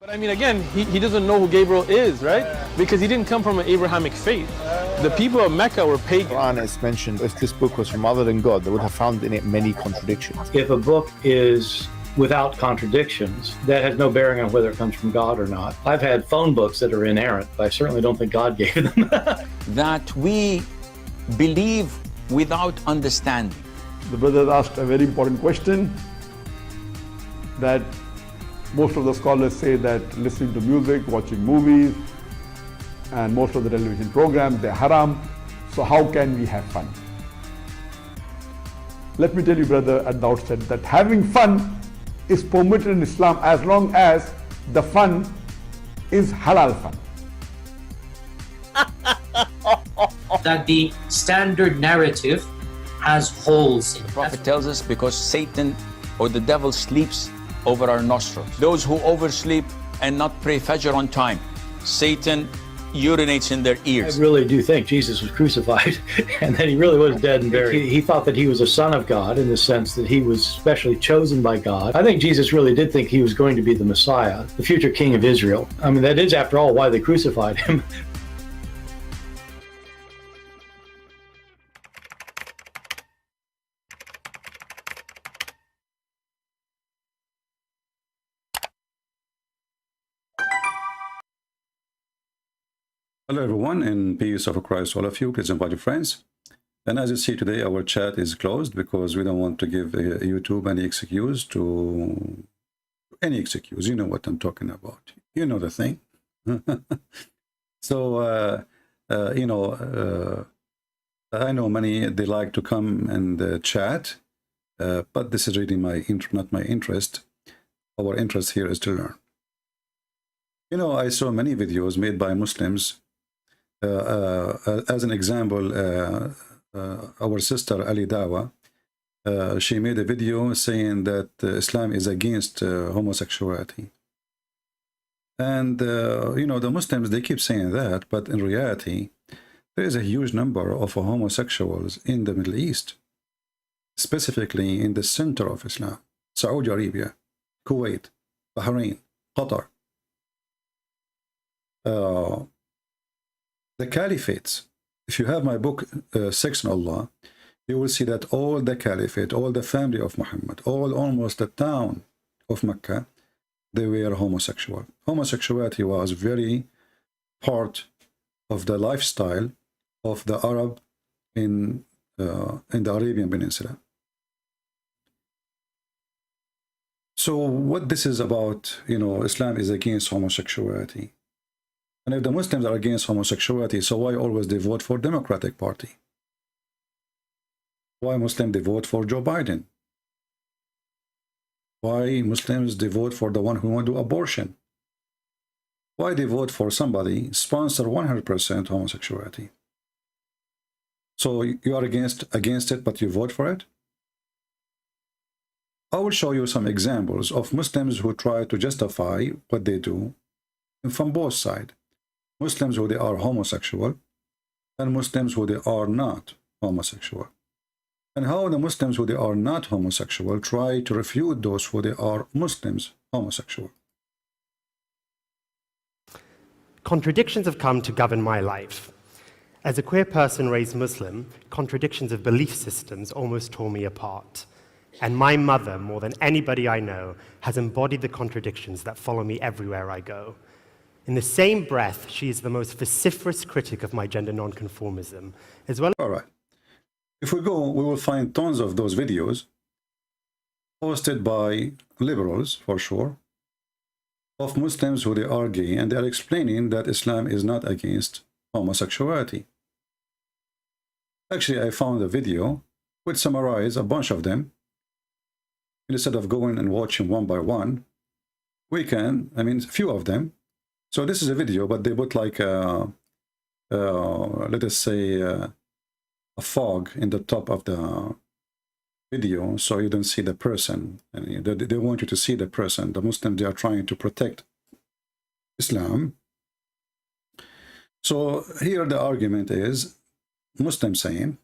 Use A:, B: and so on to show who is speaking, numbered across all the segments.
A: I mean, again, he doesn't know who Gabriel is, right? Because he didn't come from an Abrahamic faith. The people of Mecca were pagan.
B: Quran is mentioned, if this book was from other than God, they would have found in it many contradictions.
C: If a book is without contradictions, that has no bearing on whether it comes from God or not. I've had phone books that are inerrant, but I certainly don't think God gave them.
D: That we believe without understanding.
E: The brother asked a very important question, that most of the scholars say that listening to music, watching movies, and most of the television programs, they're haram. So how can we have fun? Let me tell you, brother, at the outset, that having fun is permitted in Islam as long as the fun is halal fun.
F: That the standard narrative has holes in it.
D: The Prophet tells us because Satan or the devil sleeps over our nostrils. Those who oversleep and not pray Fajr on time, Satan urinates in their ears.
C: I really do think Jesus was crucified and that he really was dead and buried. He thought that he was a son of God in the sense that he was specially chosen by God. I think Jesus really did think he was going to be the Messiah, the future king of Israel. I mean, that is, after all, why they crucified him.
G: Hello everyone, and peace of Christ all of you. Please invite your friends. And as you see today, our chat is closed because we don't want to give YouTube any excuse to any excuse. You know what I'm talking about. You know the thing. So, I know many, they like to come and chat, but this is really not my interest. Our interest here is to learn. You know, I saw many videos made by Muslims. As an example, our sister Ali Dawa, she made a video saying that Islam is against homosexuality. And, the Muslims, they keep saying that, but in reality, there is a huge number of homosexuals in the Middle East, specifically in the center of Islam, Saudi Arabia, Kuwait, Bahrain, Qatar. The caliphates, if you have my book, Sex in Allah, you will see that all the caliphate, all the family of Muhammad, almost the town of Mecca, they were homosexual. Homosexuality was very part of the lifestyle of the Arab in the Arabian Peninsula. So what this is about, Islam is against homosexuality. And if the Muslims are against homosexuality, so why always they vote for Democratic Party? Why Muslims they vote for Joe Biden? Why Muslims they vote for the one who want to do abortion? Why they vote for somebody sponsor 100% homosexuality? So you are against it, but you vote for it? I will show you some examples of Muslims who try to justify what they do from both sides. Muslims who they are homosexual and Muslims who they are not homosexual. And how the Muslims who they are not homosexual try to refute those who they are Muslims homosexual.
H: Contradictions have come to govern my life. As a queer person raised Muslim, contradictions of belief systems almost tore me apart. And my mother, more than anybody I know, has embodied the contradictions that follow me everywhere I go. In the same breath, she is the most vociferous critic of my gender nonconformism, as well.
G: All right. If we go, we will find tons of those videos posted by liberals, for sure, of Muslims who they are gay, and they are explaining that Islam is not against homosexuality. Actually, I found a video which summarizes a bunch of them. Instead of going and watching one by one, we can, a few of them. So this is a video, but they put like let us say a fog in the top of the video, so you don't see the person. And they want you to see the person. The Muslims, they are trying to protect Islam. So here the argument is Muslims saying,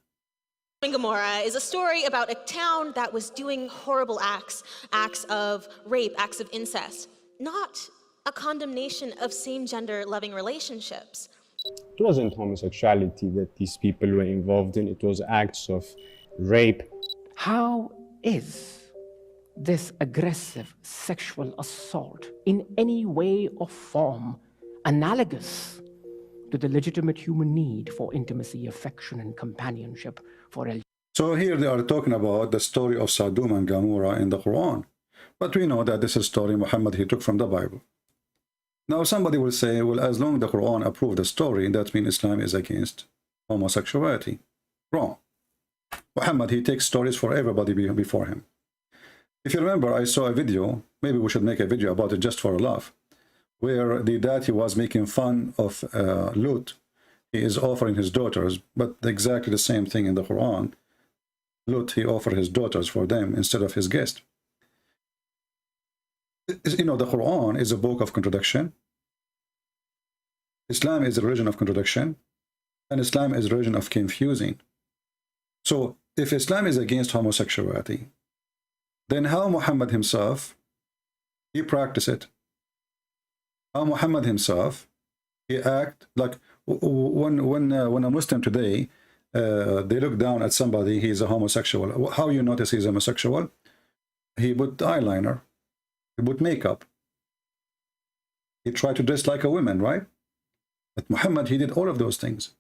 I: Gomorrah is a story about a town that was doing horrible acts of rape, acts of incest. Not a condemnation of same-gender loving relationships.
J: It wasn't homosexuality that these people were involved in, it was acts of rape.
K: How is this aggressive sexual assault in any way or form analogous to the legitimate human need for intimacy, affection, and companionship for
G: So here they are talking about the story of Sodom and Gomorrah in the Quran. But we know that this is a story Muhammad he took from the Bible. Now somebody will say, well, as long as the Quran approved the story, that means Islam is against homosexuality. Wrong. Muhammad, he takes stories for everybody before him. If you remember, I saw a video, maybe we should make a video about it just for a laugh, where the daddy was making fun of Lut. He is offering his daughters, but exactly the same thing in the Quran. Lut, he offered his daughters for them instead of his guest. You know, the Quran is a book of contradiction. Islam is a religion of contradiction, and Islam is a religion of confusing. So if Islam is against homosexuality, then how Muhammad himself, he practiced it? How Muhammad himself, he act like when a Muslim today, they look down at somebody, he's a homosexual. How you notice he's homosexual? He put eyeliner, he put makeup. He tried to dress like a woman, right? But Muhammad, he did all of those things.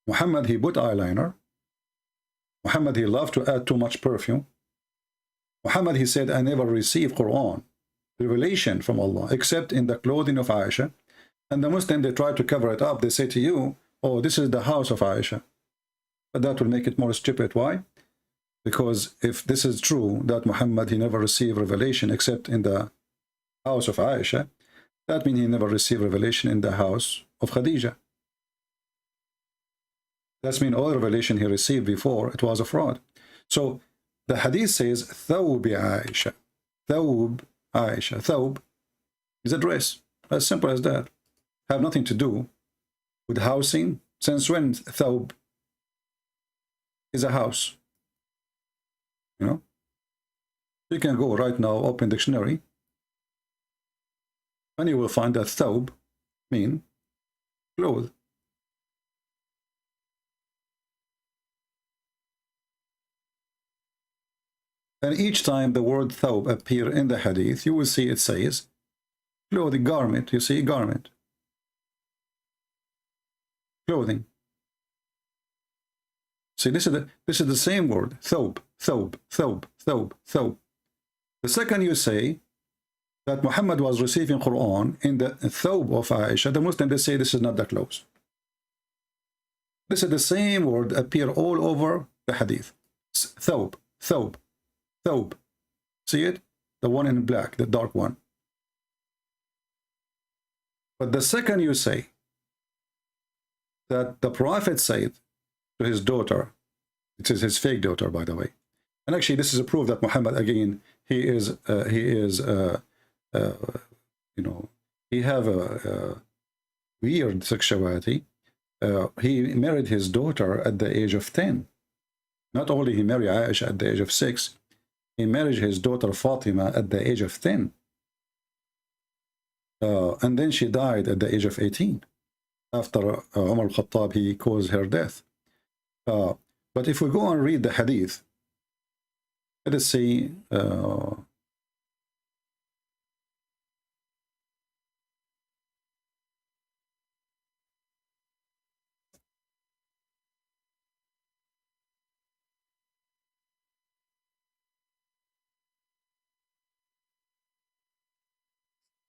G: Muhammad, he put eyeliner. Muhammad, he loved to add too much perfume. Muhammad, he said, I never received Quran, revelation from Allah, except in the clothing of Aisha. And the Muslim, they try to cover it up. They say to you, oh, this is the house of Aisha. But that will make it more stupid. Why? Because if this is true, that Muhammad, he never received revelation except in the house of Aisha, that means he never received revelation in the house of Khadija. That means all revelation he received before, it was a fraud. So the hadith says, Thawb Aisha. Thawb Aisha. Thawb is a dress. As simple as that. Have nothing to do with housing. Since when Thawb is a house? You know? You can go right now, open dictionary, and you will find that Thawb mean clothes. And each time the word thawb appear in the hadith, you will see it says clothing, garment. You see garment, clothing. See, this is the same word, thawb, thawb, thawb, thawb, thawb. The second you say that Muhammad was receiving Quran in the thawb of Aisha, the Muslims, they say this is not the clothes. This is the same word appear all over the hadith. Thawb, thawb, thawb. See it? The one in black, the dark one. But the second you say that the Prophet said to his daughter, it is his fake daughter, by the way, and actually this is a proof that Muhammad, again, he is you know, he have a weird sexuality. He married his daughter at the age of 10. Not only he married Aisha at the age of 6, he married his daughter Fatima at the age of 10. And then she died at the age of 18. After Umar al-Khattab, he caused her death. But if we go and read the hadith, let us see.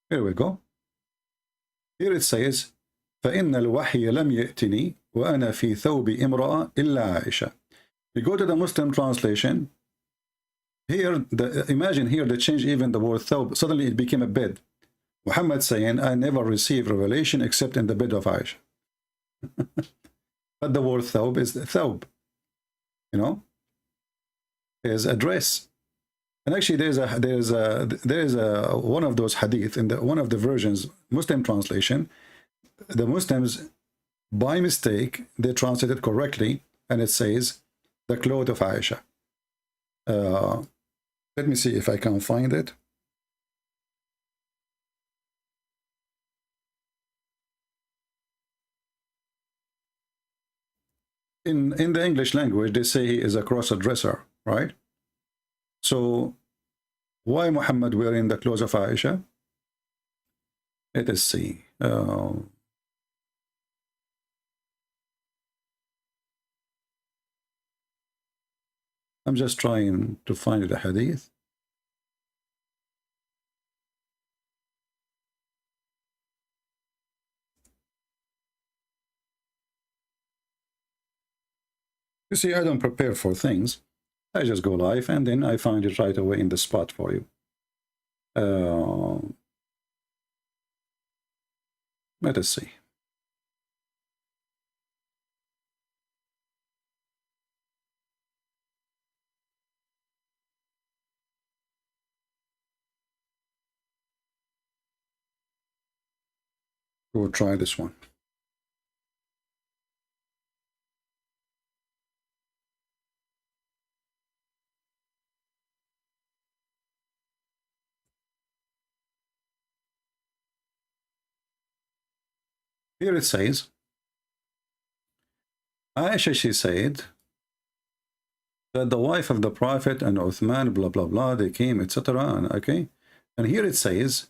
G: Here we go. Here it says, فَإِنَّ الْوَحْيَ لَمْ يَأْتِنِي وَأَنَا فِي ثَوْبِ إِمْرَأَ إِلَّا عَائِشَةَ. We go to the Muslim translation. Here, imagine here they change even the word thawb. Suddenly it became a bed. Muhammad saying, I never received revelation except in the bed of Aisha. But the word thawb is thawb. You know, is a dress. And actually, there is a one of those hadith in one of the versions, Muslim translation. The Muslims, by mistake, they translated correctly, and it says the clothes of Aisha. Let me see if I can find it. in the English language, they say he is a cross-dresser, right? So why Muhammad wearing the clothes of Aisha? Let us see. I'm just trying to find the hadith. You see, I don't prepare for things. I just go live and then I find it right away in the spot for you. Let us see. We'll try this one. Here it says, Aisha, she said that the wife of the Prophet and Uthman, blah, blah, blah, they came, etc. Okay. And here it says,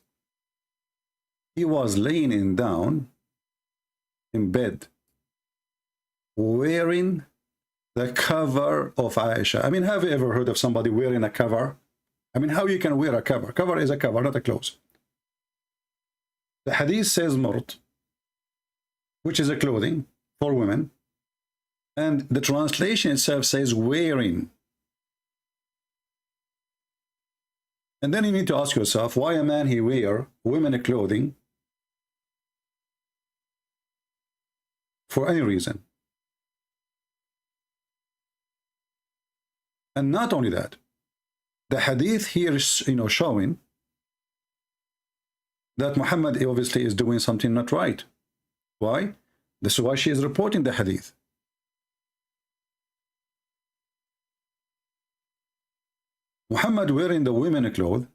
G: he was laying down in bed, wearing the cover of Aisha. I mean, have you ever heard of somebody wearing a cover? I mean, how you can wear a cover? Cover is a cover, not a clothes. The hadith says murt, which is a clothing for women. And the translation itself says wearing. And then you need to ask yourself, why a man he wear women clothing for any reason? And not only that, the hadith here is, showing that Muhammad obviously is doing something not right. Why? This is why she is reporting the hadith. Muhammad wearing the women clothes,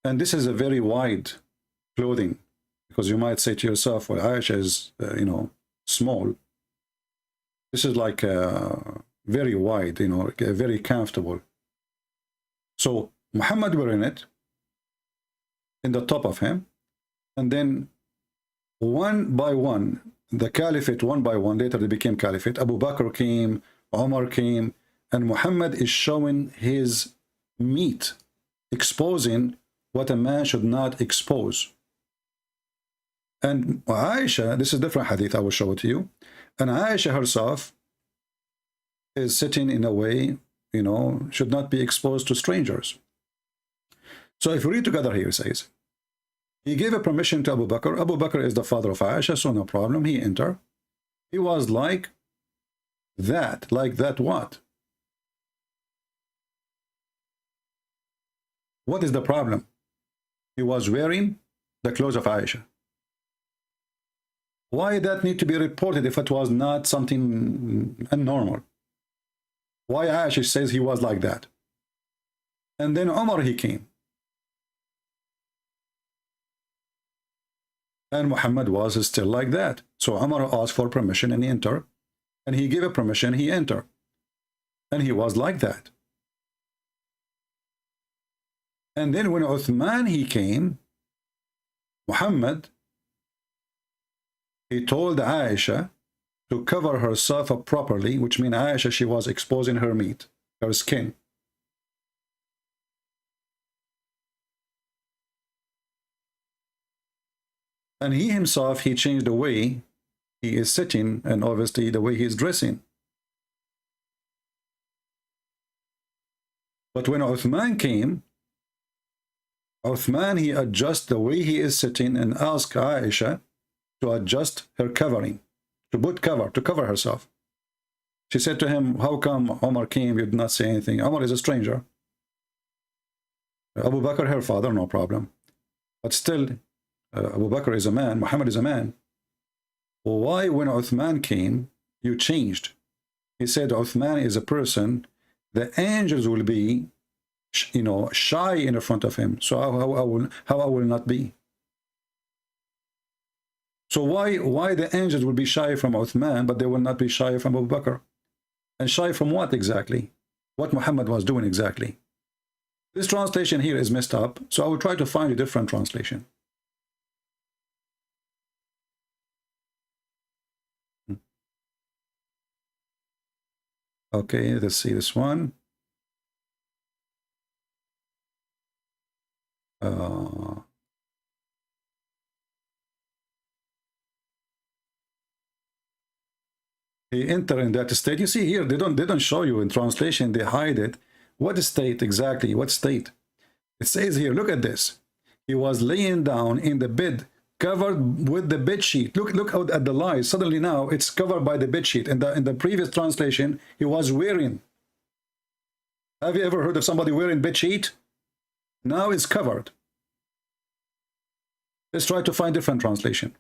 G: and this is a very wide clothing, because you might say to yourself, well, Aisha is, small. This is like very wide, very comfortable. So Muhammad wearing it in the top of him, and then one by one, the caliphate, one by one, later they became caliphate. Abu Bakr came, Umar came, and Muhammad is showing his meat, exposing what a man should not expose. And Aisha, this is different hadith, I will show it to you. And Aisha herself is sitting in a way, should not be exposed to strangers. So if we read together here, it says, he gave a permission to Abu Bakr. Abu Bakr is the father of Aisha, so no problem. He entered. He was like that what? What is the problem? He was wearing the clothes of Aisha. Why that need to be reported if it was not something abnormal? Why Aisha says he was like that? And then Umar, he came. And Muhammad was still like that. So Umar asked for permission and he entered. And he gave a permission, he entered. And he was like that. And then when Uthman, he came, Muhammad, he told Aisha to cover herself up properly, which means Aisha, she was exposing her meat, her skin. And he himself, he changed the way he is sitting and obviously the way he is dressing. But when Uthman came, Uthman, he adjusted the way he is sitting and asked Aisha to adjust her covering, to put cover, to cover herself. She said to him, how come Omar came, you did not say anything? Omar is a stranger. Abu Bakr, her father, no problem. But still, Abu Bakr is a man, Muhammad is a man. Why when Uthman came, you changed? He said Uthman is a person, the angels will be, shy in the front of him. So how I will not be? So why the angels will be shy from Uthman, but they will not be shy from Abu Bakr? And shy from what exactly? What Muhammad was doing exactly? This translation here is messed up, so I will try to find a different translation. Okay, let's see this one. He entered in that state. You see here, they don't show you in translation, they hide it. What state exactly? What state? It says here, look at this. He was laying down in the bed, covered with the bed sheet. Look out at the lies. Suddenly now it's covered by the bed sheet. In the previous translation, he was wearing. Have you ever heard of somebody wearing bed sheet? Now it's covered. Let's try to find different translation.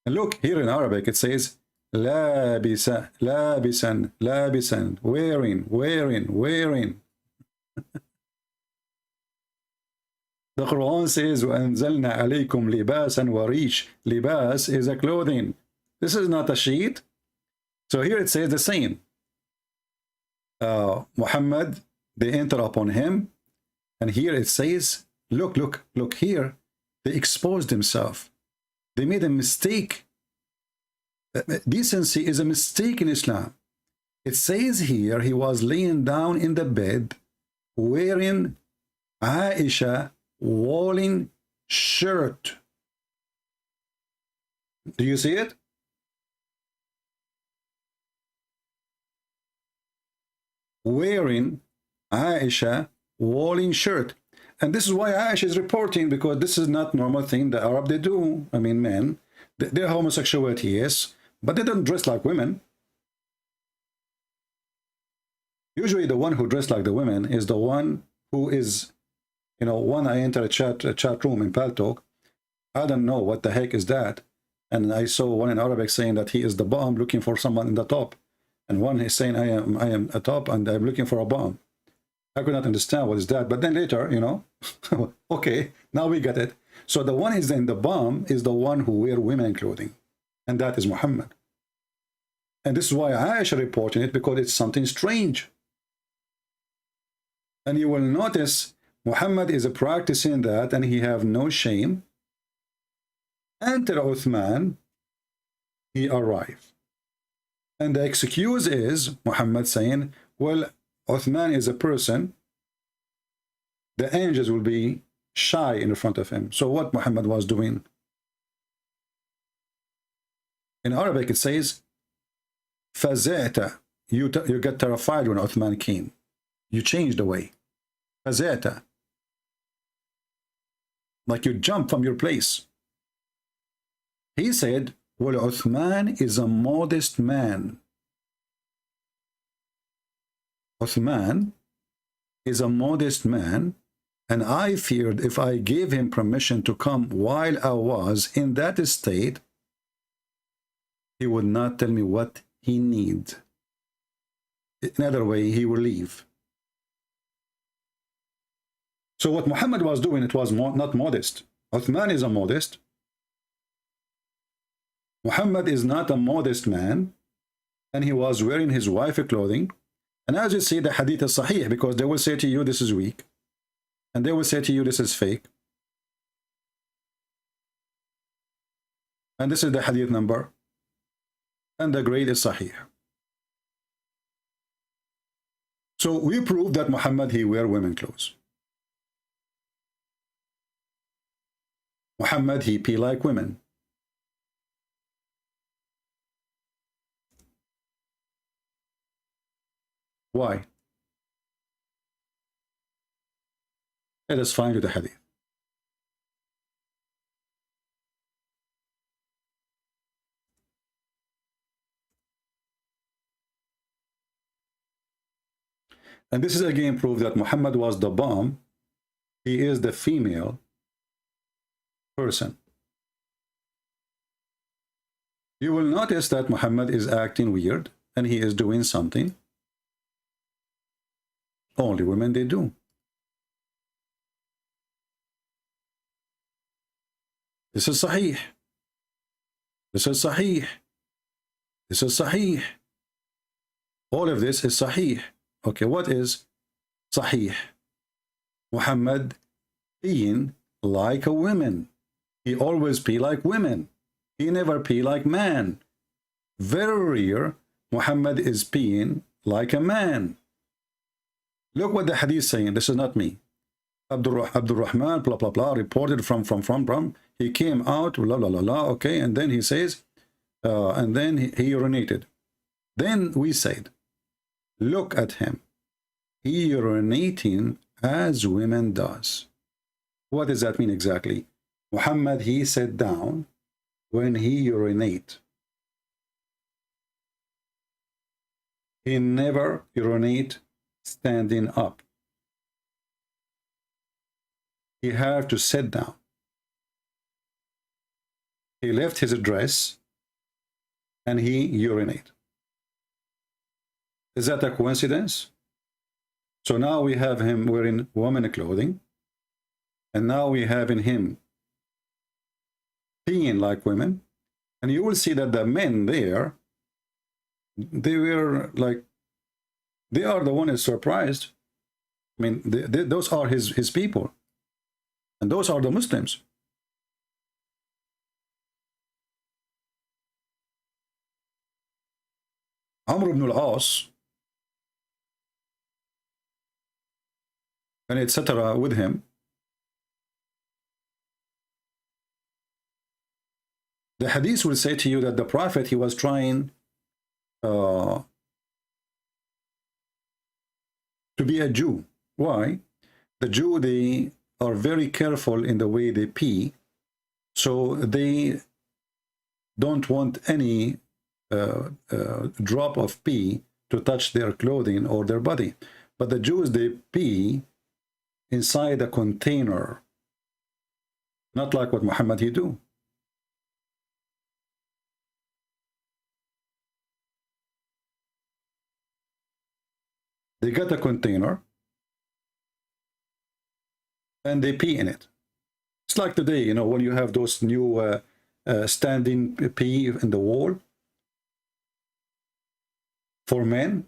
G: And look, here in Arabic it says, labisa, labisan, labisan, wearing, wearing, wearing. The Quran says, وَأَنزَلْنَا عَلَيْكُمْ لِبَاسًا وَرِيشًا. Libas is a clothing. This is not a sheet. So here it says the same. Muhammad, they enter upon him. And here it says, look here. They exposed themselves. They made a mistake. Decency is a mistake in Islam. It says here he was laying down in the bed wearing Aisha woolen shirt. Do you see it? Wearing Aisha woolen shirt. And this is why Aisha is reporting, because this is not normal thing the Arab they do. I mean, men, their homosexuality, yes, but they don't dress like women. Usually the one who dressed like the women is the one who is, you know, when I enter a chat room in PalTalk, I don't know what the heck is that. And I saw one in Arabic saying that he is the bomb looking for someone in the top. And one is saying I am a top and I'm looking for a bomb. I could not understand what is that, but then later, you know, okay, now we get it. So the one is in the bomb is the one who wear women clothing, and that is Muhammad. And this is why Aisha reporting it, because it's something strange. And you will notice Muhammad is practicing that, and he have no shame. Enter Uthman, he arrived. And the excuse is Muhammad saying, well, Uthman is a person, the angels will be shy in front of him. So what Muhammad was doing? In Arabic it says, فَزَعْتَ, you get terrified when Uthman came. You changed the way. فَزَعْتَ, like you jump from your place. He said, well, Uthman is a modest man. Uthman is a modest man, and I feared if I gave him permission to come while I was in that state, he would not tell me what he needs. Another way, he will leave. So what Muhammad was doing, it was not modest. Uthman is a modest. Muhammad is not a modest man, and he was wearing his wife's clothing. And as you see, the hadith is sahih, because they will say to you, this is weak. And they will say to you, this is fake. And this is the hadith number. And the grade is sahih. So we prove that Muhammad, he wear women clothes. Muhammad, he pee like women. Why? Let us find you the hadith. And this is again proof that Muhammad was the bomb. He is the female person. You will notice that Muhammad is acting weird and he is doing something. Only women they do. This is Sahih. This is Sahih. This is Sahih. All of this is Sahih. Okay, what is Sahih? Muhammad being like a woman. He always be like women. He never be like man. Very rare Muhammad is being like a man. Look what the hadith saying. This is not me. Abdul Rahman, blah, blah, blah, reported from. He came out, blah, blah, blah, blah, okay, and then he says, and then he urinated. Then we said, look at him. He urinating as women does. What does that mean exactly? Muhammad, he sat down when he urinate. He never urinate standing up. He had to sit down. He left his dress and he urinate. Is that a coincidence? So now we have him wearing woman clothing, and now we have in him being like women, and you will see that the men there, they were like, they are the one surprised. I mean, those are his people, and those are the Muslims. Amr ibn al-As and etc. with him, the hadith will say to you that the Prophet, he was trying to be a Jew. Why? The Jew, they are very careful in the way they pee, so they don't want any drop of pee to touch their clothing or their body. But the Jews, they pee inside a container, not like what Muhammad he do. They got a container and they pee in it. It's like today, you know, when you have those new standing pee in the wall for men.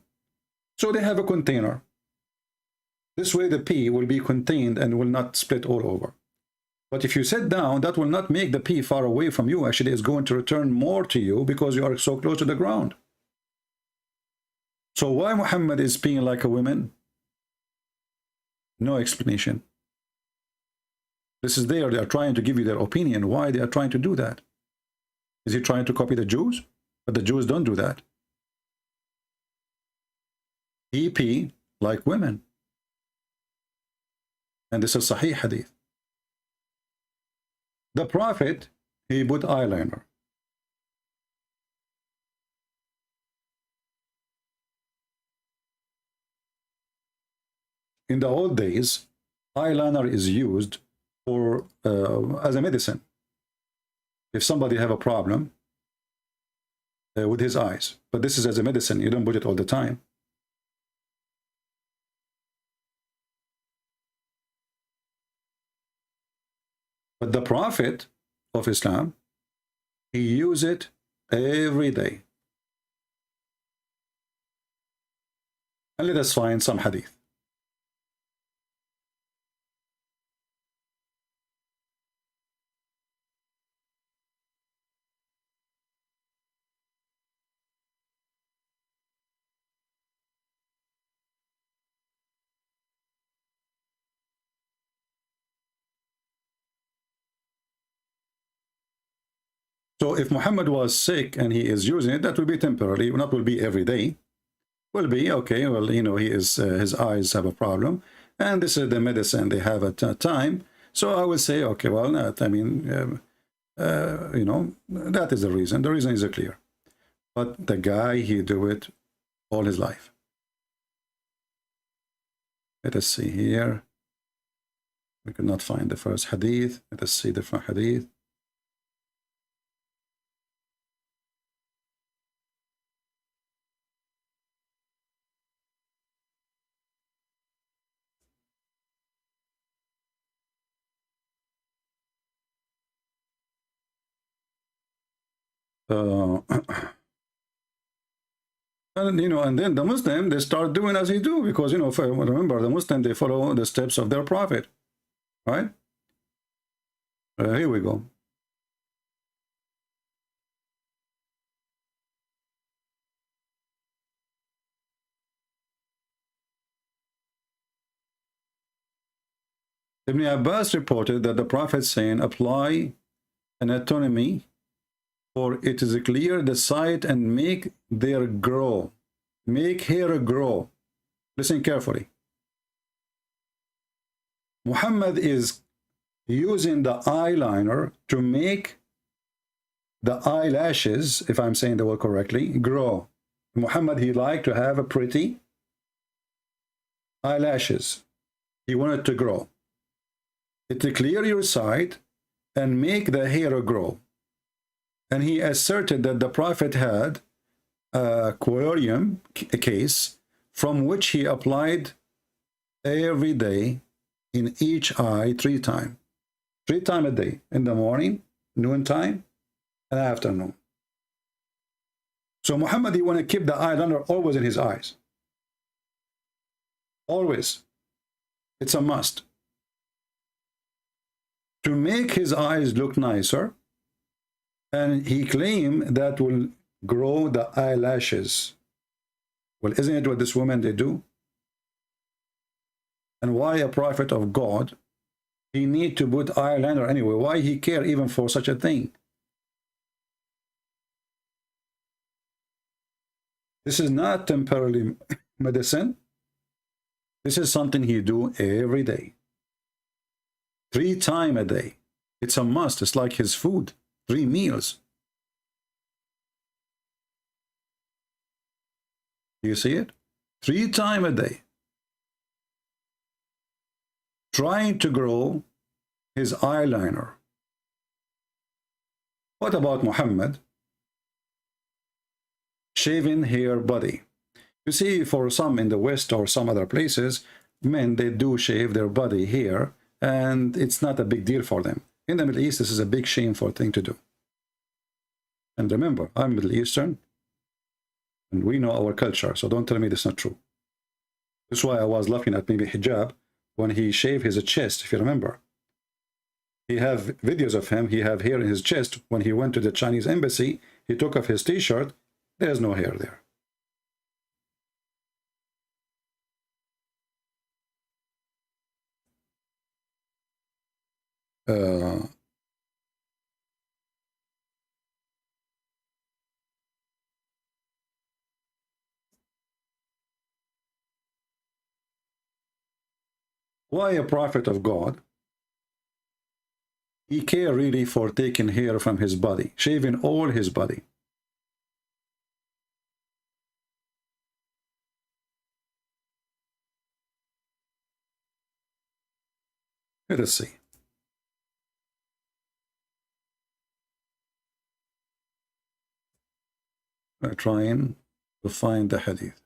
G: So they have a container. This way the pee will be contained and will not split all over. But if you sit down, that will not make the pee far away from you. Actually, it's going to return more to you because you are so close to the ground. So why Muhammad is peeing like a woman? No explanation. This is there. They are trying to give you their opinion. Why they are trying to do that? Is he trying to copy the Jews? But the Jews don't do that. He pee like women. And this is Sahih Hadith. The Prophet, he put eyeliner. In the old days, eyeliner is used for as a medicine. If somebody have a problem with his eyes, but this is as a medicine, you don't put it all the time. But the Prophet of Islam, he used it every day. And let us find some hadith. So if Muhammad was sick and he is using it, that will be temporarily, not will be every day. Will be, okay, well, you know, he is his eyes have a problem, and this is the medicine they have at time. So I will say, okay, well, I mean, you know, that is the reason. The reason is clear. But the guy, he do it all his life. Let us see here. We could not find the first hadith. Let us see different hadith. And you know, and then the Muslim, they start doing as he do, because you know, remember the Muslim, they follow the steps of their prophet, right? Here we go. Ibn Abbas reported that the prophet saying, apply anatomy, for it is clear the sight, and make their grow, make hair grow. Listen carefully. Muhammad is using the eyeliner to make the eyelashes, if I'm saying the word correctly, grow. Muhammad, he liked to have a pretty eyelashes. He wanted to grow. It to clear your sight and make the hair grow. And he asserted that the prophet had a aquarium case from which he applied every day in each eye 3 times. 3 times a day, in the morning, noontime, and afternoon. So Muhammad, he want to keep the eyeliner always in his eyes. Always. It's a must. To make his eyes look nicer, and he claimed that will grow the eyelashes. Well, isn't it what this woman they do? And why a prophet of God, he need to put eyeliner anyway? Why he care even for such a thing? This is not temporary medicine. This is something he do every day. 3 times a day. It's a must. It's like his food. 3 meals. Do you see it? 3 times a day. Trying to grow his eyeliner. What about Muhammad? Shaving hair body. You see, for some in the West or some other places, men, they do shave their body hair, and it's not a big deal for them. In the Middle East, this is a big shameful thing to do. And remember, I'm Middle Eastern, and we know our culture, so don't tell me this is not true. That's why I was laughing at maybe hijab when he shaved his chest, if you remember. He have videos of him, he have hair in his chest. When he went to the Chinese embassy, he took off his t-shirt, there's no hair there. Why a prophet of God? He care really for taking hair from his body, shaving all his body. Let us see. We're trying to find the hadith.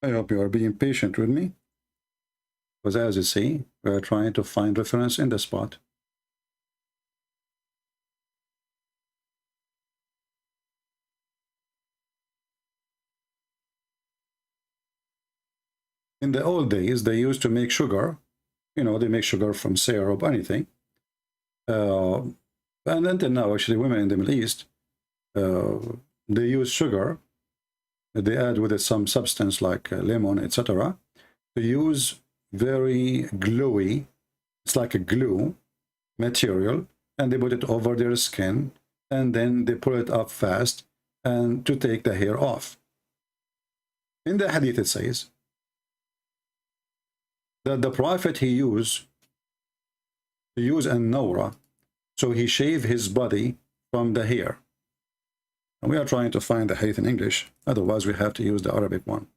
G: I hope you are being patient with me, because as you see, we are trying to find reference in the spot. In the old days, they used to make sugar. You know, they make sugar from syrup, anything. And until now, actually, women in the Middle East, they use sugar. They add with it some substance like lemon, etc. They use very gluey, it's like a glue material, and they put it over their skin, and then they pull it up fast, and to take the hair off. In the hadith it says that the Prophet he used an nawra, so he shaved his body from the hair. And we are trying to find the hadith in English, otherwise we have to use the Arabic one.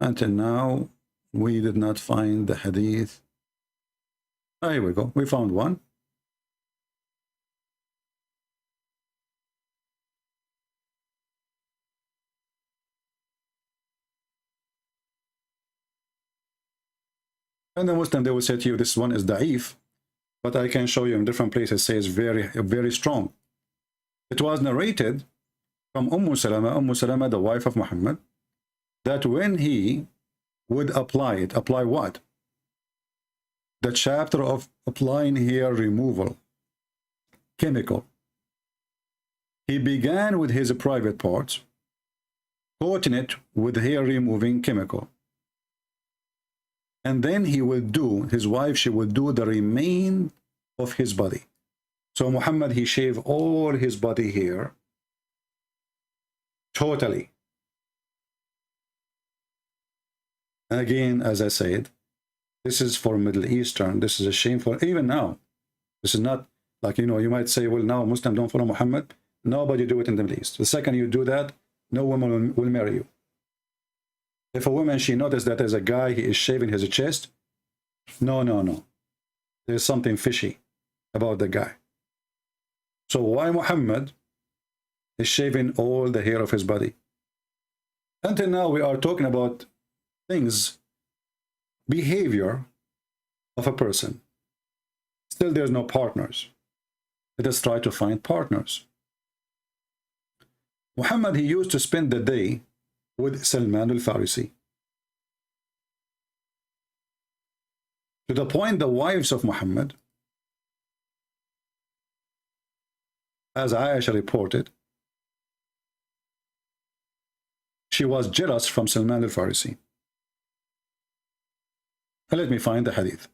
G: Until now we did not find the hadith. Oh, here we go, we found one. And the Muslim, they will say to you, this one is da'if, but I can show you in different places, says very strong. It was narrated from Umm Salama, the wife of Muhammad, that when he would apply what? The chapter of applying hair removal, chemical. He began with his private parts, coating it with hair removing chemical. And then he will do, his wife, she will do the remain of his body. So Muhammad, he shaved all his body hair, totally. Again, as I said, this is for Middle Eastern. This is a shameful, even now. This is not like, you know, you might say, well, now Muslims don't follow Muhammad. Nobody do it in the Middle East. The second you do that, no woman will marry you. If a woman, she noticed that there's a guy, he is shaving his chest, no. There's something fishy about the guy. So why Muhammad is shaving all the hair of his body? Until now, we are talking about things, behavior of a person. Still, there's no partners. Let us try to find partners. Muhammad, he used to spend the day with Salman al-Farisi. To the point the wives of Muhammad, as Aisha reported, she was jealous from Salman al-Farisi. Let me find the hadith.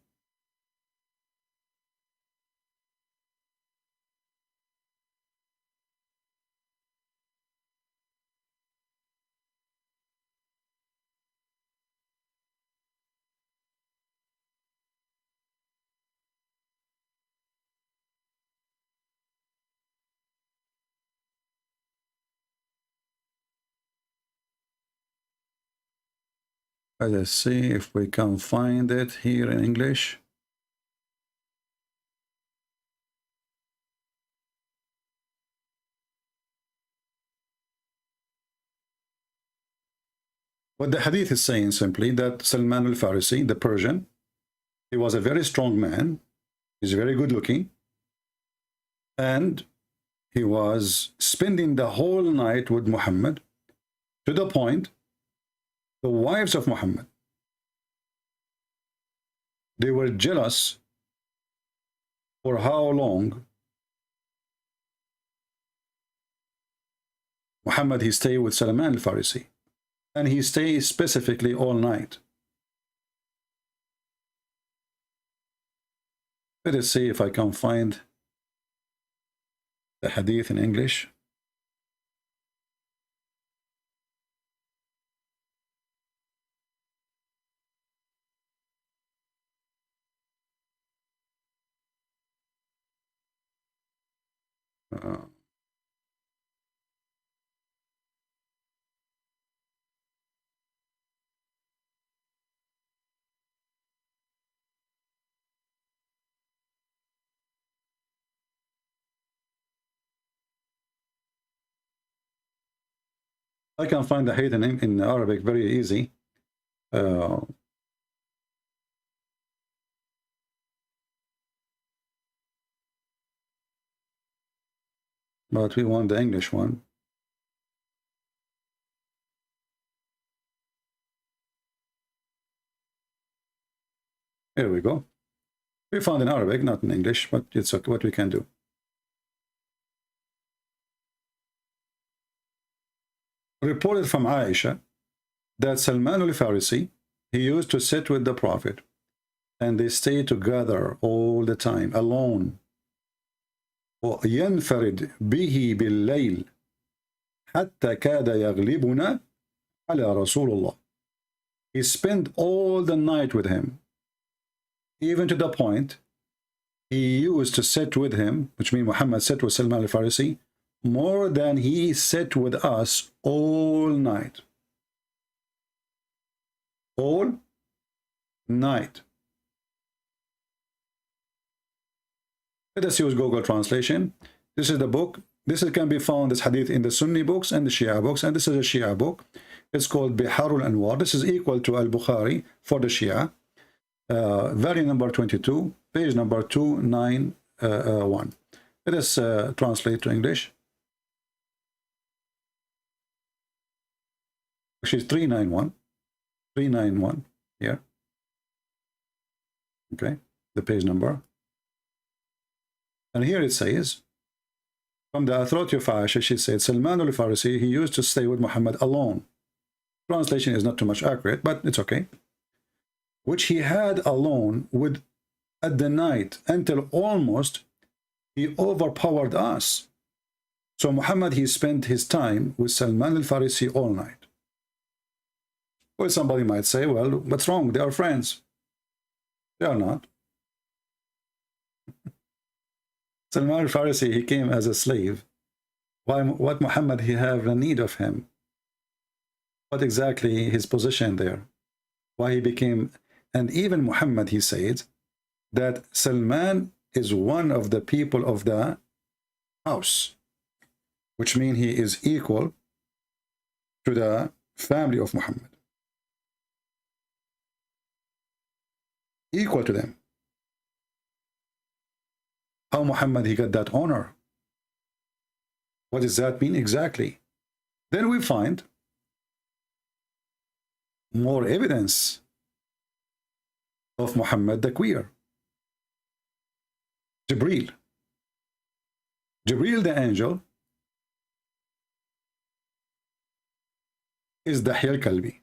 G: Let's see if we can find it here in English. What the hadith is saying simply that Salman al-Farisi, the Persian, he was a very strong man. He's very good looking. And he was spending the whole night with Muhammad, to the point the wives of Muhammad, they were jealous for how long Muhammad, he stayed with Salman al-Farisi, and he stayed specifically all night. Let us see if I can find the hadith in English. I can find the hadith in Arabic very easy. But we want the English one. Here we go. We found in Arabic, not in English, but it's okay, what we can do. Reported from Aisha that Salman al-Farisi, he used to sit with the Prophet, and they stayed together all the time, alone, وينفرد به بالليل حتى كاد يغلبنا على رسول الله. He spent all the night with him, even to the point he used to sit with him, which means Muhammad sat with Salman al-Farisi more than he sat with us all night. All night. Let us use Google translation. This is the book. This can be found, this hadith, in the Sunni books and the Shia books, and this is a Shia book. It's called Biharul Anwar. This is equal to Al-Bukhari for the Shia. Volume number 22, page number 291. Let us translate to English. Actually, 391. 391 here. Okay, the page number. And here it says, from the authority of Aisha, she said, Salman al-Farisi, he used to stay with Muhammad alone. Translation is not too much accurate, but it's okay. Which he had alone with at the night until almost he overpowered us. So Muhammad, he spent his time with Salman al-Farisi all night. Well, somebody might say, well, what's wrong? They are friends. They are not. Salman al-Farisi, he came as a slave. What Muhammad he have a need of him? What exactly his position there? Why he became... And even Muhammad, he said that Salman is one of the people of the house, which means he is equal to the family of Muhammad. Equal to them. How Muhammad he got that honor? What does that mean exactly? Then we find more evidence of Muhammad the queer. Gabriel the angel is Dahya al-Kalbi.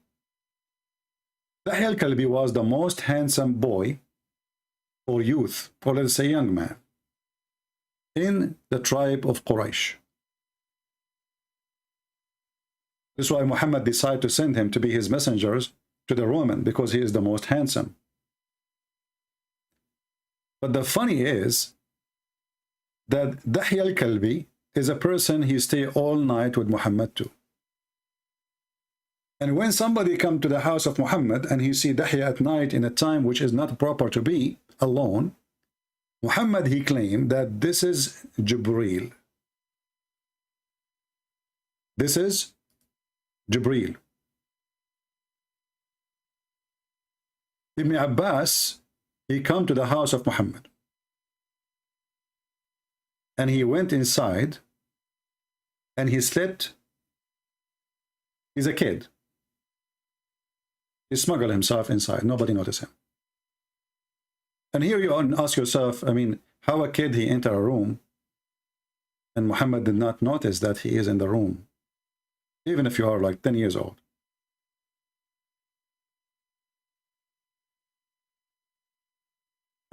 G: Dahya al-Kalbi was the most handsome boy or youth, or let's say young man, in the tribe of Quraysh. This is why Muhammad decided to send him to be his messengers to the Roman, because he is the most handsome. But the funny is that Dahya al-Kalbi is a person he stay all night with Muhammad too. And when somebody come to the house of Muhammad and he see Dahya at night in a time which is not proper to be alone, Muhammad he claimed that this is Gabriel. This is Gabriel. Ibn Abbas, he come to the house of Muhammad and he went inside and he slept. He's a kid. He smuggled himself inside. Nobody noticed him. And here you ask yourself, I mean, how a kid he enter a room and Muhammad did not notice that he is in the room, even if you are like 10 years old.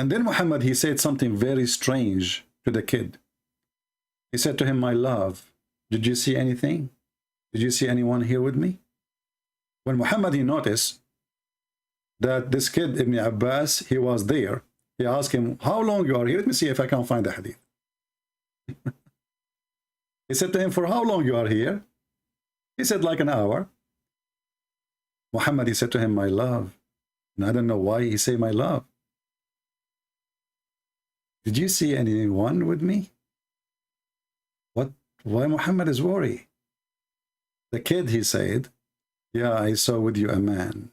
G: And then Muhammad, he said something very strange to the kid. He said to him, my love, did you see anything? Did you see anyone here with me? When Muhammad, he noticed that this kid, Ibn Abbas, he was there, he asked him, how long you are here? Let me see if I can find the hadith. He said to him, for how long you are here? He said, like an hour. Muhammad, he said to him, my love. And I don't know why he said my love. Did you see anyone with me? What? Why Muhammad is worried? The kid, he said, yeah, I saw with you a man.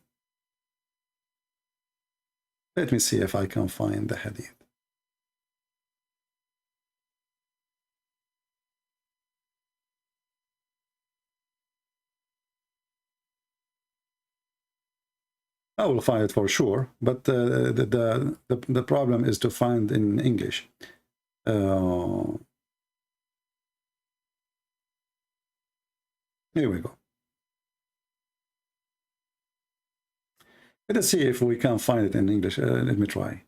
G: Let me see if I can find the hadith. I will find it for sure, but the problem is to find in English. Here we go. Let us see if we can find it in English. Let me try.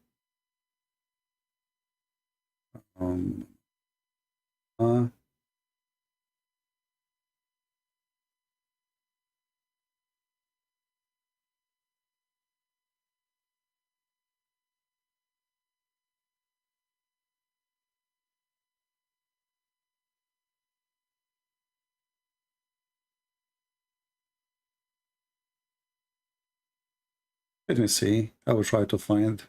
G: Let me see. I will try to find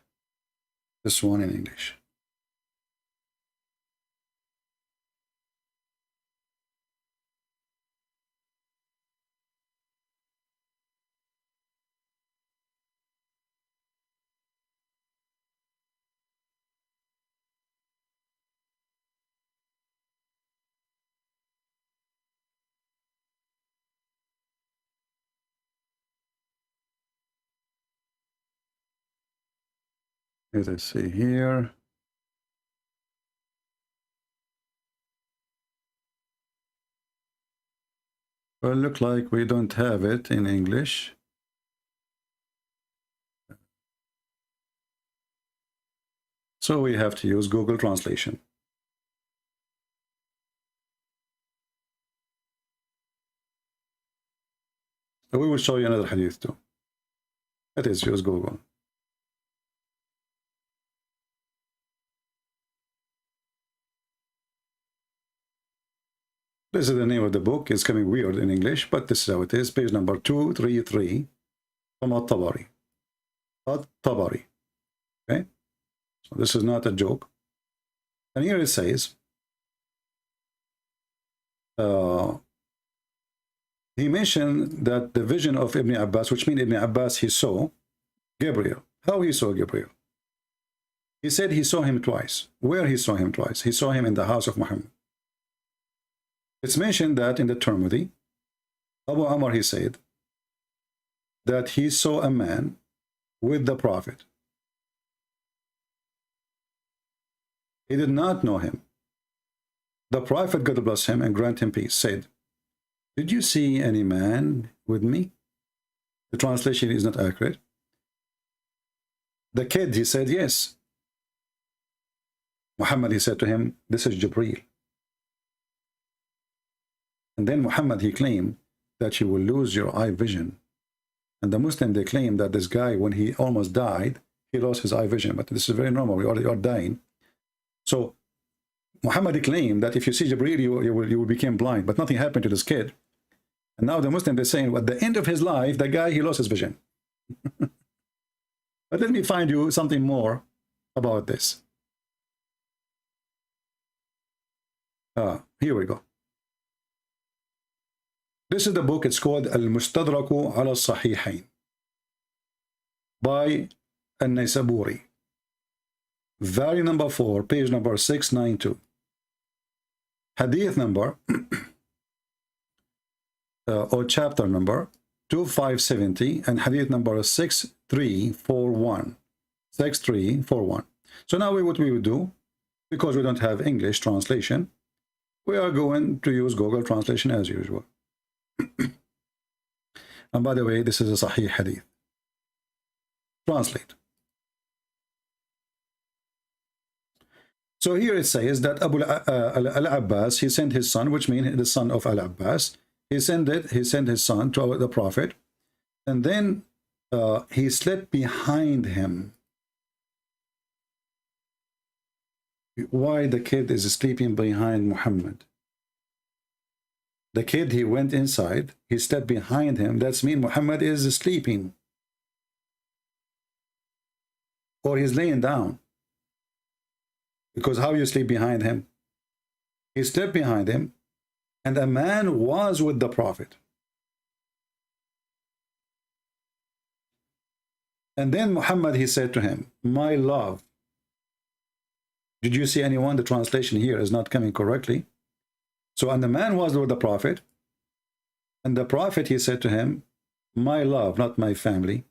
G: this one in English. Let us see here. Well, look like we don't have it in English. So we have to use Google Translation. So we will show you another hadith too. That is, use Google. This is the name of the book. It's coming weird in English, but this is how it is. Page number 233 from At-Tabari. At-Tabari. Okay? So this is not a joke. And here it says, he mentioned that the vision of Ibn Abbas, which means Ibn Abbas, he saw Gabriel. How he saw Gabriel? He said he saw him twice. Where he saw him twice? He saw him in the house of Muhammad. It's mentioned that in the Tirmidhi, Abu Amr, he said that he saw a man with the Prophet. He did not know him. The Prophet, God bless him and grant him peace, said, "Did you see any man with me?" The translation is not accurate. The kid, he said, "Yes." Muhammad, he said to him, "This is Gabriel." And then Muhammad, he claimed that you will lose your eye vision. And the Muslim, they claim that this guy, when he almost died, he lost his eye vision. But this is very normal. We already are dying. So Muhammad claimed that if you see Gabriel, you will become blind. But nothing happened to this kid. And now the Muslim, they're saying at the end of his life, the guy, he lost his vision. But let me find you something more about this. Here we go. This is the book. It's called Al-Mustadraku ala Sahihain by An-Naysaburi. Volume number 4, page number 692. Hadith number or chapter number 2570 and hadith number 6341. 6341. So now what we would do, because we don't have English translation, we are going to use Google Translation as usual. And by the way, this is a Sahih Hadith. Translate. So here it says that Abu Al-Abbas, he sent his son, which means the son of Al-Abbas. He sent his son to the Prophet, and then he slept behind him. Why the kid is sleeping behind Muhammad? The kid, he went inside, he stepped behind him. That's mean Muhammad is sleeping. Or he's laying down. Because how you sleep behind him? He stepped behind him, and a man was with the Prophet. And then Muhammad, he said to him, "My love." Did you see anyone? The translation here is not coming correctly. So, and the man was with the Prophet, and the Prophet, he said to him, "My love, not my family.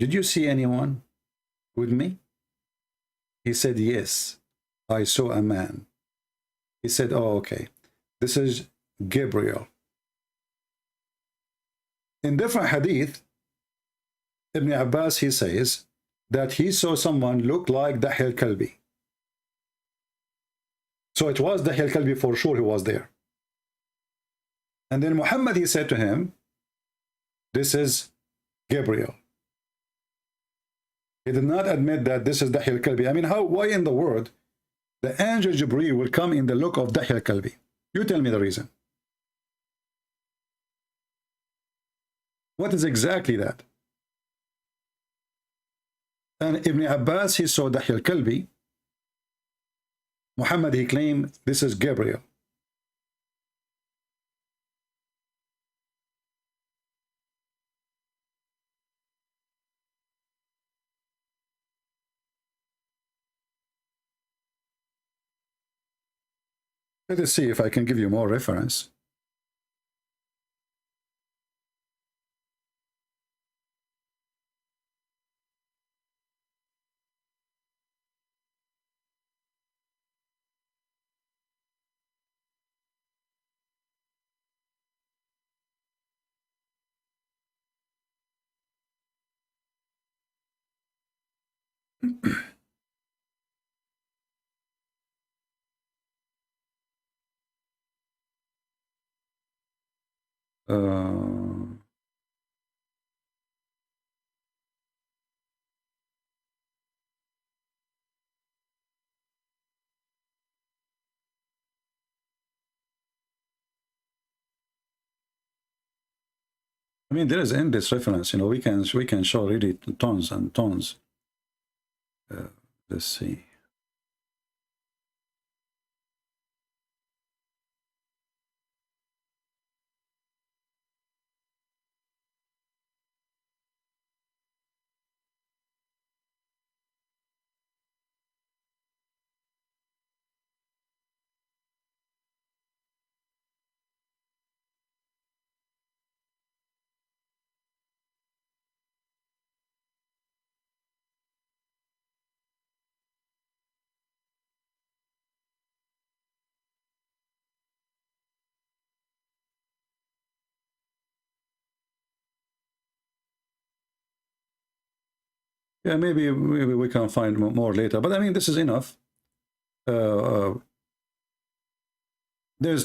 G: Did you see anyone with me?" He said, "Yes, I saw a man." He said, "Oh, okay. This is Gabriel." In different hadith, Ibn Abbas, he says that he saw someone look like Dahya al-Kalbi. So it was Dahya al-Kalbi for sure who was there. And then Muhammad, he said to him, "This is Gabriel." He did not admit that this is Dahya al-Kalbi. I mean, why in the world the angel Jibreel will come in the look of Dahya al-Kalbi? You tell me the reason. What is exactly that? And Ibn Abbas, he saw Dahya al-Kalbi. Muhammad, he claimed this is Gabriel. Let us see if I can give you more reference. I mean, there is endless reference. You know, we can show really tons and tons. Let's see. Yeah, maybe we can find more later. But I mean, this is enough. There's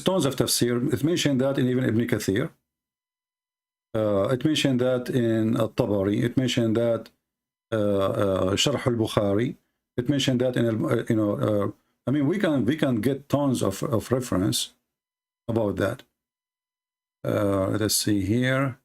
G: tons of tafsir. It mentioned that in even Ibn Kathir. It mentioned that in Al-Tabari. It mentioned that Sharh al-Bukhari. It mentioned that in I mean, we can get tons of reference about that. Let's see here.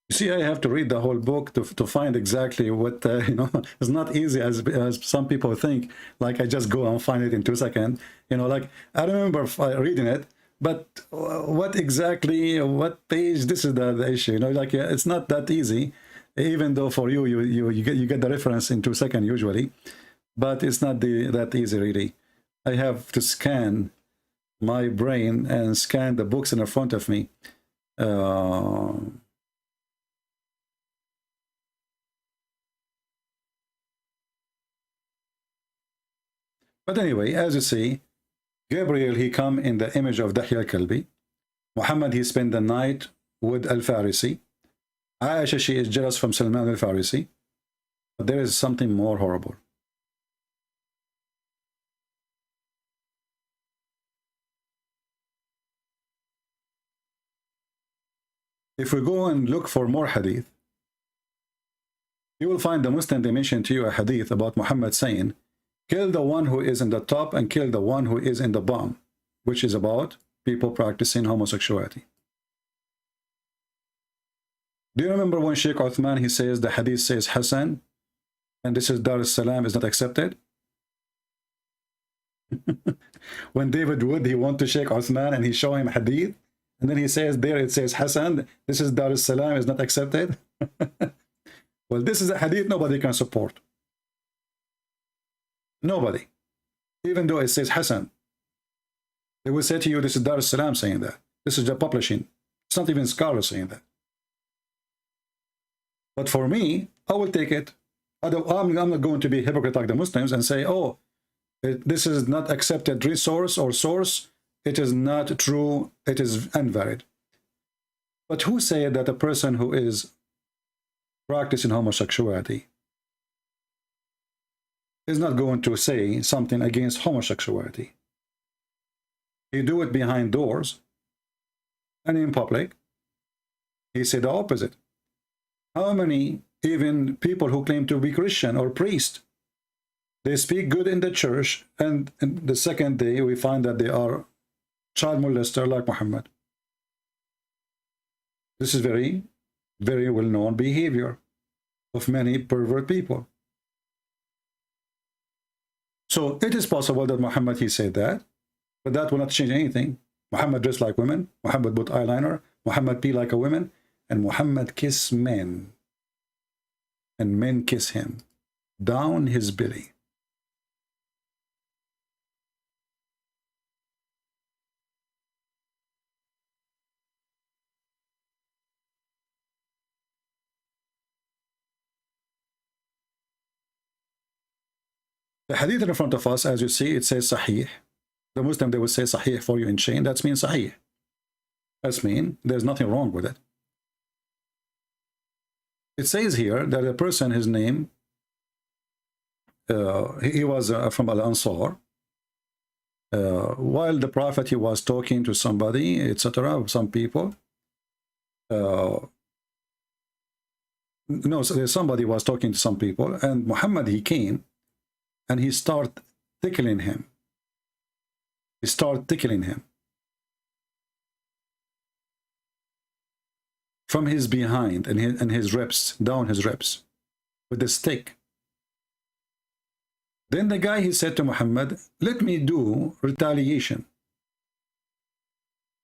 G: See, I have to read the whole book to find exactly what, it's not easy as some people think, like I just go and find it in 2 seconds. Like I remember reading it, but what exactly, what page, this is the issue, like it's not that easy, even though for you get the reference in 2 seconds usually, but it's not that easy really. I have to scan my brain and scan the books in front of me. But anyway, as you see, Gabriel, he come in the image of Dahya al-Kalbi. Muhammad, he spent the night with Al-Farisi. Aisha, she is jealous from Salman al-Farisi. But there is something more horrible. If we go and look for more hadith, you will find the Muslim, they mention to you a hadith about Muhammad saying, kill the one who is in the top and kill the one who is in the bottom, which is about people practicing homosexuality. Do you remember when Sheikh Uthman, he says the hadith says Hassan, and this is Dar es-Salam is not accepted? When David Wood, he went to Sheikh Uthman and he show him hadith, and then he says there it says Hassan, this is Dar es-Salam is not accepted. Well, this is a hadith nobody can support. Nobody. Even though it says Hassan. They will say to you, this is Dar es-Salam saying that. This is the publishing. It's not even scholars saying that. But for me, I will take it. I'm not going to be hypocrite like the Muslims and say, oh, this is not accepted resource or source. It is not true. It is invalid. But who said that a person who is practicing homosexuality is not going to say something against homosexuality. He do it behind doors and in public. He said the opposite. How many even people who claim to be Christian or priest, they speak good in the church, and the second day we find that they are child molester like Muhammad. This is very, very well-known behavior of many pervert people. So it is possible that Muhammad, he said that, but that will not change anything. Muhammad dressed like women, Muhammad put eyeliner, Muhammad pee like a woman, and Muhammad kiss men. And men kiss him down his belly. The hadith in front of us, as you see, it says Sahih. The Muslim, they will say Sahih for you in chain. That means Sahih. That means there's nothing wrong with it. It says here that a person, his name, he was from Al-Ansar. While the Prophet, he was talking to somebody, etc., some people. No, somebody was talking to some people, and Muhammad, he came, and he started tickling him. He started tickling him from his behind and his ribs, down his ribs, with a stick. Then the guy, he said to Muhammad, let me do retaliation.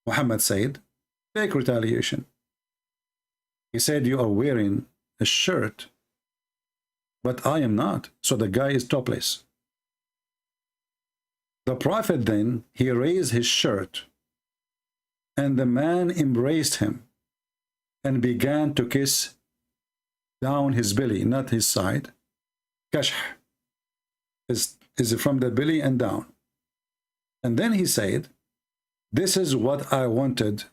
G: Muhammad said, take retaliation. He said, you are wearing a shirt, but I am not. So the guy is topless. The Prophet then, he raised his shirt, and the man embraced him and began to kiss down his belly, not his side. Kashh is from the belly and down. And then he said, this is what I wanted,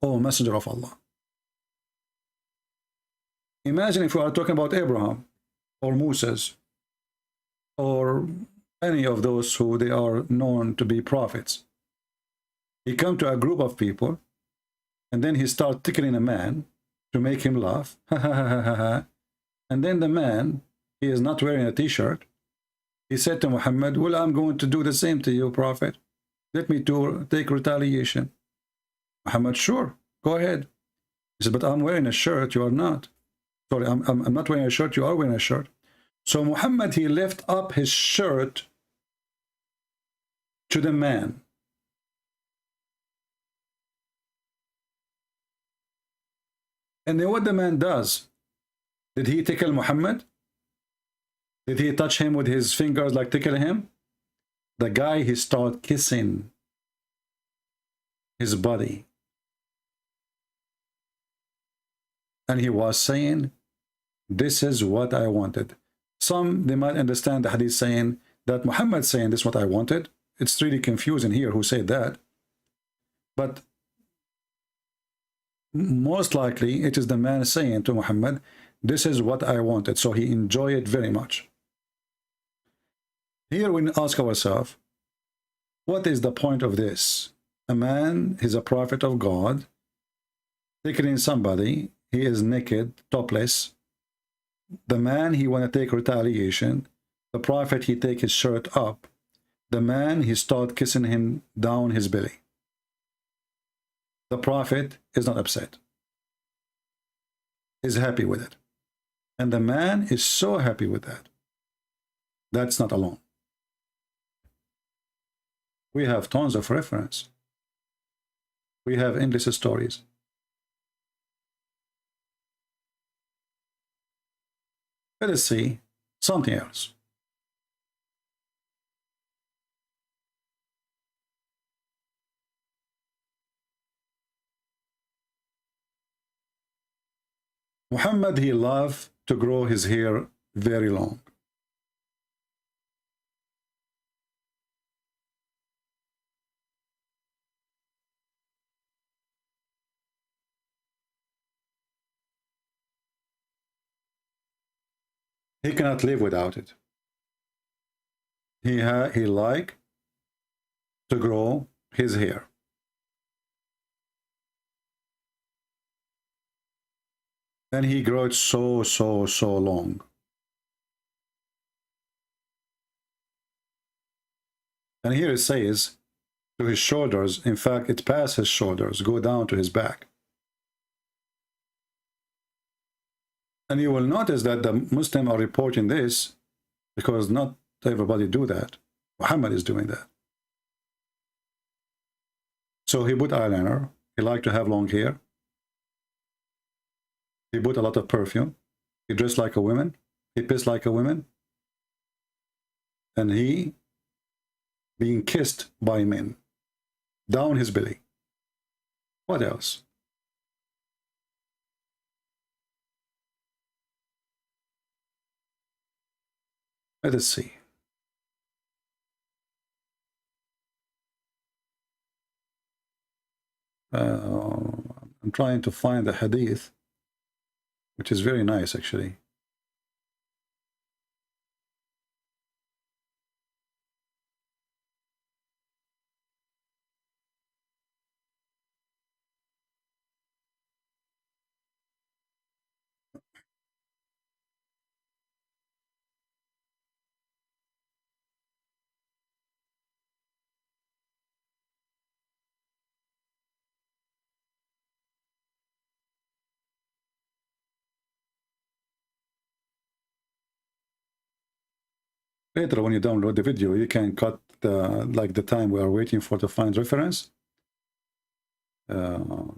G: O Messenger of Allah. Imagine if we are talking about Abraham or Moses or any of those who they are known to be prophets. He come to a group of people, and then he start tickling a man to make him laugh. And then the man, he is not wearing a t-shirt. He said to Muhammad, well, I'm going to do the same to you, Prophet. Let me take retaliation. Muhammad, sure, go ahead. He said, but I'm wearing a shirt, you are not. Sorry, I'm not wearing a shirt, you are wearing a shirt. So Muhammad, he lifted up his shirt to the man. And then what the man does? Did he tickle Muhammad? Did he touch him with his fingers like tickle him? The guy, he started kissing his body. And he was saying, this is what I wanted. Some, they might understand the hadith saying that Muhammad saying this is what I wanted. It's really confusing here who said that. But most likely it is the man saying to Muhammad, this is what I wanted. So he enjoyed it very much. Here we ask ourselves, what is the point of this? A man is a prophet of God, tickling somebody, he is naked, topless. The man, he want to take retaliation. The prophet, he take his shirt up. The man, he start kissing him down his belly. The prophet is not upset. Is happy with it. And the man is so happy with that. That's not alone. We have tons of reference. We have endless stories. Let us see something else. Muhammad, he loved to grow his hair very long. He cannot live without it. He liked to grow his hair. And he grew it so long. And here it says to his shoulders, in fact, it past his shoulders, go down to his back. And you will notice that the Muslims are reporting this because not everybody do that. Muhammad is doing that. So he put eyeliner. He liked to have long hair. He put a lot of perfume. He dressed like a woman. He pissed like a woman. And he being kissed by men down his belly. What else? Let us see. I'm trying to find the hadith, which is very nice actually. Later, when you download the video, you can cut like the time we are waiting for to find reference. Let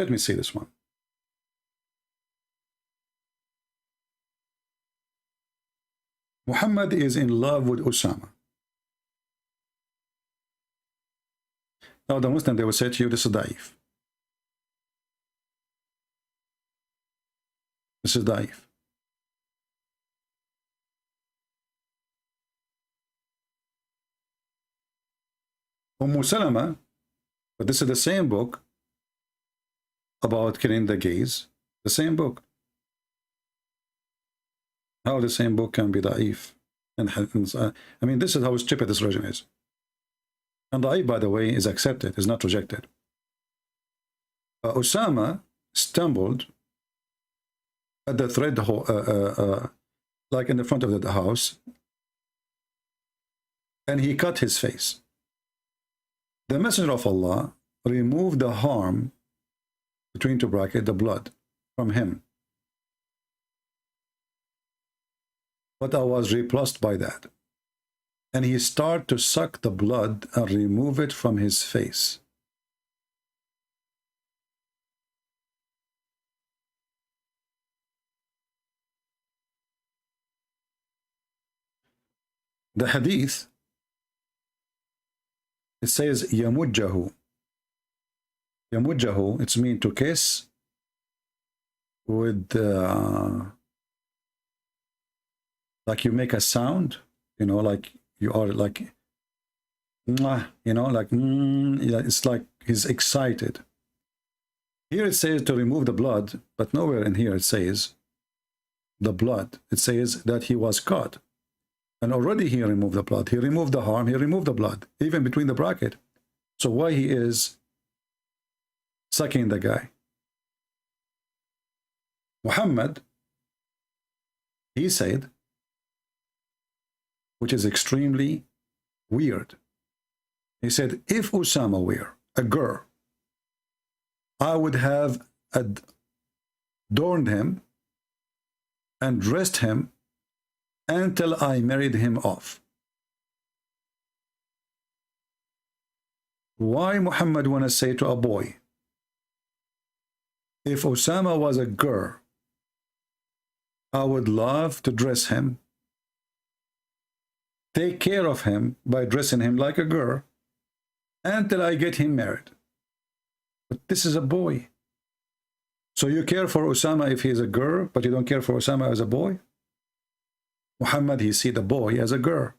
G: me see this one. Muhammad is in love with Osama. Now the Muslim, they will say to you, this is daif. This is daif. Salama, but this is the same book about killing the gays. The same book. How the same book can be da'if? I mean, this is how stupid this religion is. And da'if, by the way, is accepted, is not rejected. Osama stumbled at the thread, like in the front of the house, and he cut his face. The Messenger of Allah removed the harm, between two brackets, the blood, from him. But I was repulsed by that. And he started to suck the blood and remove it from his face. The hadith, it says yamujjahu. Yamujjahu, it's mean to kiss with like you make a sound, you know, like you are like, you know, like, yeah, it's like he's excited. Here it says to remove the blood, but nowhere in here it says the blood. It says that he was caught. And already he removed the blood. He removed the harm. He removed the blood, even between the bracket. So why he is sucking the guy? Muhammad, he said, which is extremely weird. He said, if Osama were a girl, I would have adorned him and dressed him until I married him off. Why Muhammad want to say to a boy, if Osama was a girl, I would love to dress him, take care of him by dressing him like a girl until I get him married. But this is a boy. So you care for Osama if he's a girl, but you don't care for Osama as a boy? Muhammad, he see the boy as a girl.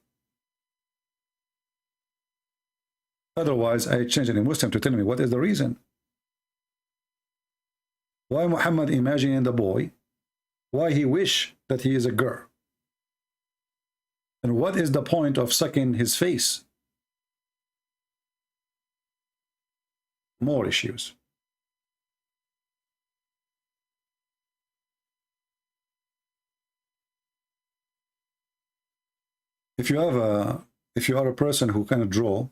G: Otherwise, I change any Muslim to tell me what is the reason. Why Muhammad imagining the boy? Why he wish that he is a girl? And what is the point of sucking his face? More issues. If you are a person who can draw,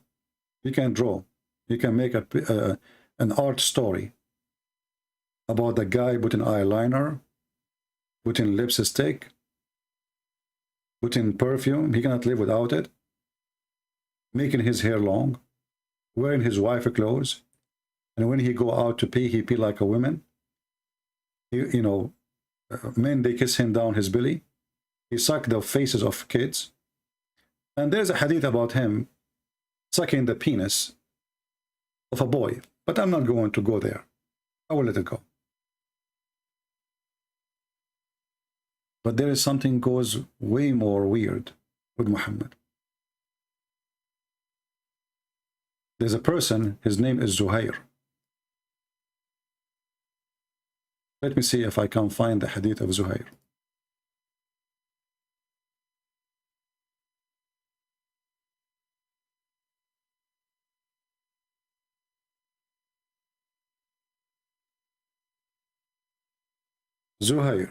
G: you can draw. You can make an art story about the guy putting eyeliner, putting lipstick, putting perfume. He cannot live without it. Making his hair long, wearing his wife's clothes, and when he go out to pee, he pee like a woman. You know, men, they kiss him down his belly. He suck the faces of kids. And there's a hadith about him sucking the penis of a boy. But I'm not going to go there. I will let it go. But there is something goes way more weird with Muhammad. There's a person, his name is Zuhair. Let me see if I can find the hadith of Zuhair. Zuhair.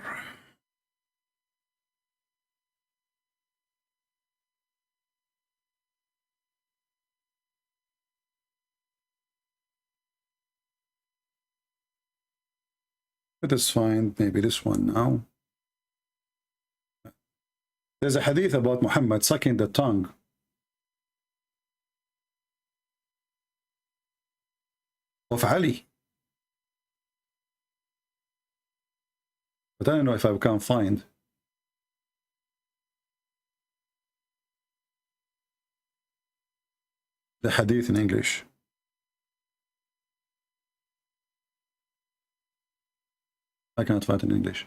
G: Let us find maybe this one now. There's a hadith about Muhammad sucking the tongue of Ali. But I don't know if I can find the hadith in English. I cannot find it in English.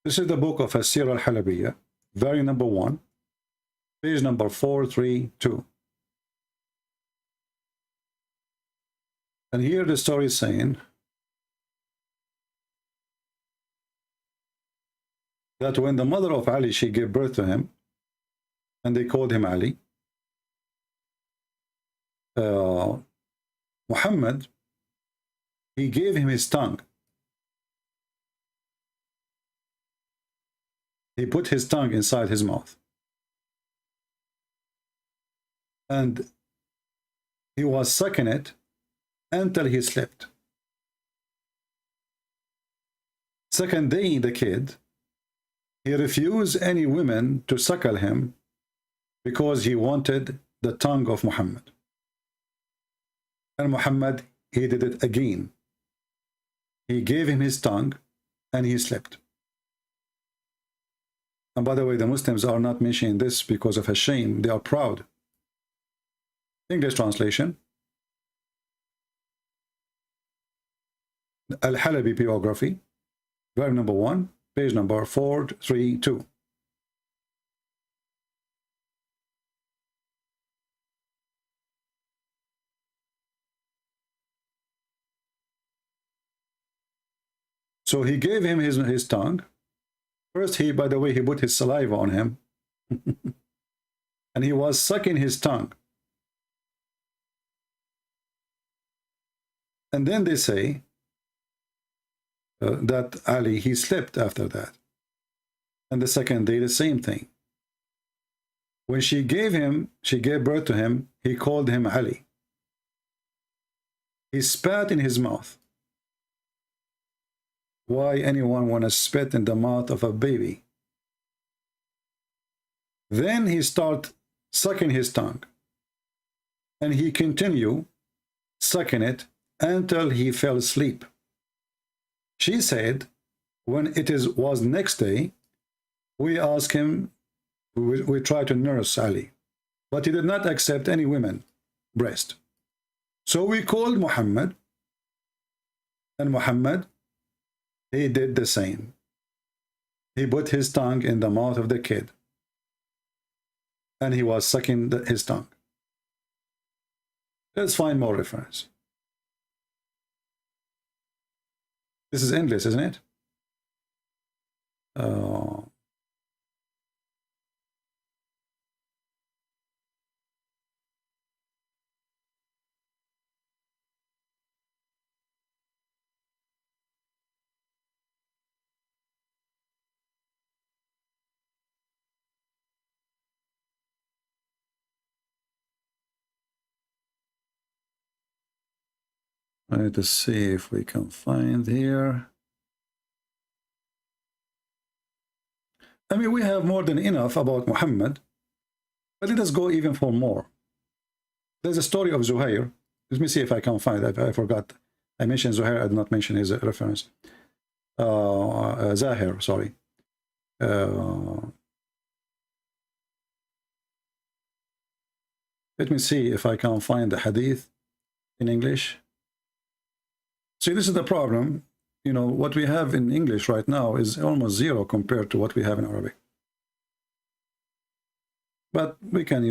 G: This is the book of Tafsir al-Halabiyya, volume number 1, page number 432. And here the story is saying that when the mother of Ali, she gave birth to him, and they called him Ali, Muhammad, he gave him his tongue. He put his tongue inside his mouth. And he was sucking it until he slept. Second day, the kid, he refused any women to suckle him because he wanted the tongue of Muhammad. And Muhammad, he did it again. He gave him his tongue and he slept. And by the way, the Muslims are not mentioning this because of a shame. They are proud. English translation. Al-Halabi biography, volume number 1, page number 432. So he gave him his tongue. First, by the way, he put his saliva on him. And he was sucking his tongue. And then they say that Ali, he slept after that. And the second day, the same thing. When she gave birth to him, he called him Ali. He spat in his mouth. Why anyone want to spit in the mouth of a baby? Then he start sucking his tongue. And he continued sucking it until he fell asleep. She said, when was next day, we asked him, we tried to nurse Ali, but he did not accept any women breast. So we called Muhammad, and Muhammad, he did the same. He put his tongue in the mouth of the kid. and he was sucking his tongue. Let's find more reference. This is endless, isn't it? Let's see if we can find here. I mean, we have more than enough about Muhammad, but let us go even for more. There's a story of Zuhair. Let me see if I can find it. I forgot. I mentioned Zuhair. I did not mention his reference. Zahir, sorry. Let me see if I can find the hadith in English. See, this is the problem. You know, what we have in English right now is almost zero compared to what we have in Arabic. But we can use